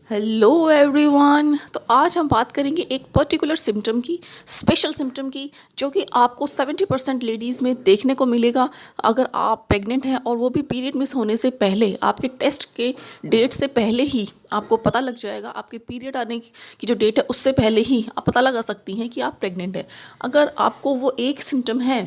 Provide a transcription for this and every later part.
Hello everyone. तो आज हम बात करेंगे एक पर्टिकुलर सिम्टम की, स्पेशल सिम्टम की, जो कि आपको 70% लेडीज़ में देखने को मिलेगा अगर आप प्रेग्नेंट हैं, और वो भी पीरियड मिस होने से पहले, आपके टेस्ट के डेट से पहले ही आपको पता लग जाएगा। आपके पीरियड आने की जो डेट है उससे पहले ही आप पता लगा सकती हैं कि आप प्रेग्नेंट हैं। अगर आपको वो एक सिम्टम है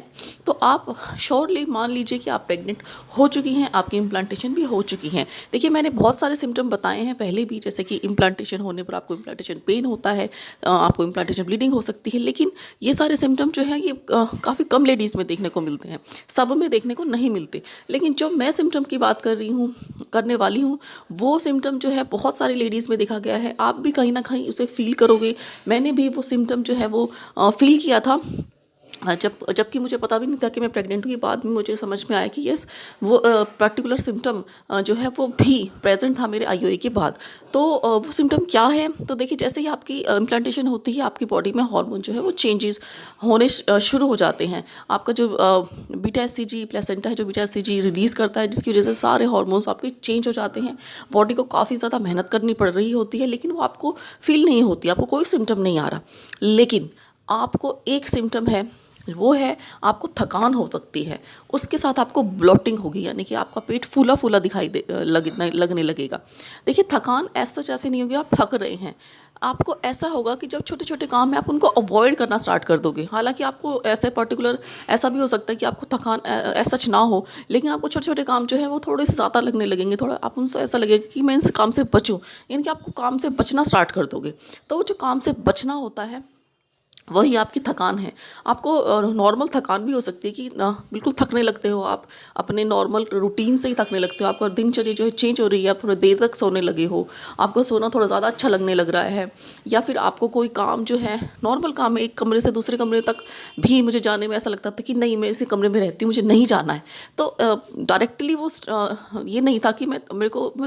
तो आप श्योरली मान लीजिए कि आप प्रेग्नेंट हो चुकी हैं, आपकी इम्प्लांटेशन भी हो चुकी हैं। देखिए, मैंने बहुत सारे सिम्टम बताए हैं पहले भी, जैसे कि इम्प्लांटेशन होने पर आपको इम्प्लांटेशन पेन होता है, आपको इम्प्लांटेशन ब्लीडिंग हो सकती है, लेकिन ये सारे सिम्टम जो है ये काफ़ी कम लेडीज़ में देखने को मिलते हैं, सब में देखने को नहीं मिलते। लेकिन जो मैं सिम्टम की बात कर रही हूँ, करने वाली हूँ, वो सिम्टम जो है बहुत सारी लेडीज़ में देखा गया है। आप भी कहीं ना कहीं उसे फील करोगे। मैंने भी वो सिम्टम जो है वो फील किया था। जबकि मुझे पता भी नहीं था कि मैं प्रेग्नेंट हुई। बाद में मुझे समझ में आया कि यस, वो पर्टिकुलर सिम्टम जो है वो भी प्रेजेंट था मेरे आईओआई के बाद। तो वो सिम्टम क्या है? तो देखिए, जैसे ही आपकी इम्प्लांटेशन होती है, आपकी बॉडी में हार्मोन जो है वो चेंजेस होने शुरू हो जाते हैं। आपका जो बीटा एससीजी प्लेसेंटा है, जो बीटा एससीजी रिलीज़ करता है, जिसकी वजह से सारे हार्मोन्स आपके चेंज हो जाते हैं। बॉडी को काफ़ी ज़्यादा मेहनत करनी पड़ रही होती है, लेकिन वो आपको फील नहीं होती, आपको कोई सिम्टम नहीं आ रहा। लेकिन आपको एक सिम्टम है, वो है आपको थकान हो सकती है, उसके साथ आपको ब्लोटिंग होगी, यानी कि आपका पेट फूला फूला दिखाई लगने लगेगा। देखिए, थकान ऐसा जैसे नहीं होगी आप थक रहे हैं। आपको ऐसा होगा कि जब छोटे छोटे काम है आप उनको अवॉइड करना स्टार्ट कर दोगे। हालांकि आपको ऐसे पर्टिकुलर ऐसा भी हो सकता है कि आपको थकान ऐसा ना हो, लेकिन आपको छोटे छोटे काम जो है वो थोड़े से ज़्यादा लगने लगेंगे। थोड़ा आप उनसे ऐसा लगेगा कि मैं इस काम से बचूं, यानी कि आपको काम से बचना स्टार्ट कर दोगे। तो वो जो काम से बचना होता है वही आपकी थकान है। आपको नॉर्मल थकान भी हो सकती है कि बिल्कुल थकने लगते हो आप, अपने नॉर्मल रूटीन से ही थकने लगते हो। आपका दिनचर्या जो है चेंज हो रही है, आप थोड़ी देर तक सोने लगे हो, आपको सोना थोड़ा ज़्यादा अच्छा लगने लग रहा है। या फिर आपको कोई काम जो है, नॉर्मल काम है, एक कमरे से दूसरे कमरे तक भी मुझे जाने में ऐसा लगता था कि नहीं, मैं इसी कमरे में रहती हूँ, मुझे नहीं जाना है। तो डायरेक्टली वो ये नहीं था कि मैं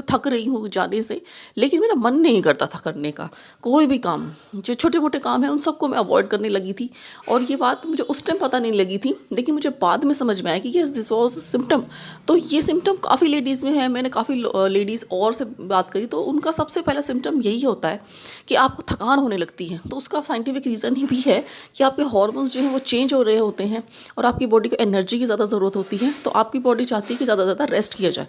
थक रही हूँ जाने से, लेकिन मेरा मन नहीं करता था करने का। कोई भी काम, जो छोटे मोटे काम है, उन सबको मैं अवॉइड करने लगी थी। और ये बात मुझे उस टाइम पता नहीं लगी थी, लेकिन मुझे बाद में समझ में आया कि यस, दिस वाज सिम्टम। तो ये सिम्टम काफ़ी लेडीज़ में है। मैंने काफ़ी लेडीज़ और से बात करी, तो उनका सबसे पहला सिम्टम यही होता है कि आपको थकान होने लगती है। तो उसका साइंटिफिक रीज़न ही भी है कि आपके हॉर्मोन्स जो हैं वो चेंज हो रहे होते हैं, और आपकी बॉडी को एनर्जी की ज़्यादा ज़रूरत होती है। तो आपकी बॉडी चाहती है कि ज़्यादा से ज़्यादा रेस्ट किया जाए।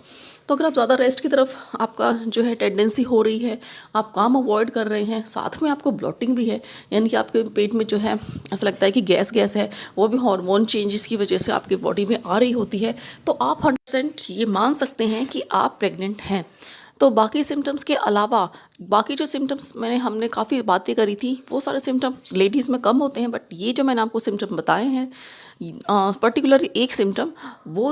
तो अगर आप ज़्यादा रेस्ट की तरफ आपका जो है टेंडेंसी हो रही है, आप काम अवॉइड कर रहे हैं, साथ में आपको ब्लोटिंग भी है, यानी कि आपके पेट में जो है ऐसा लगता है कि गैस गैस है, वो भी हार्मोन चेंजेस की वजह से आपकी बॉडी में आ रही होती है, तो आप 100% ये मान सकते हैं कि आप प्रेग्नेंट हैं। तो बाकी सिम्टम्स के अलावा, बाकी जो सिम्टम्स हमने काफ़ी बातें करी थी, वो सारे सिम्टम लेडीज़ में कम होते हैं, बट ये जो मैंने आपको सिम्टम बताए हैं, पर्टिकुलर एक सिम्टम, वो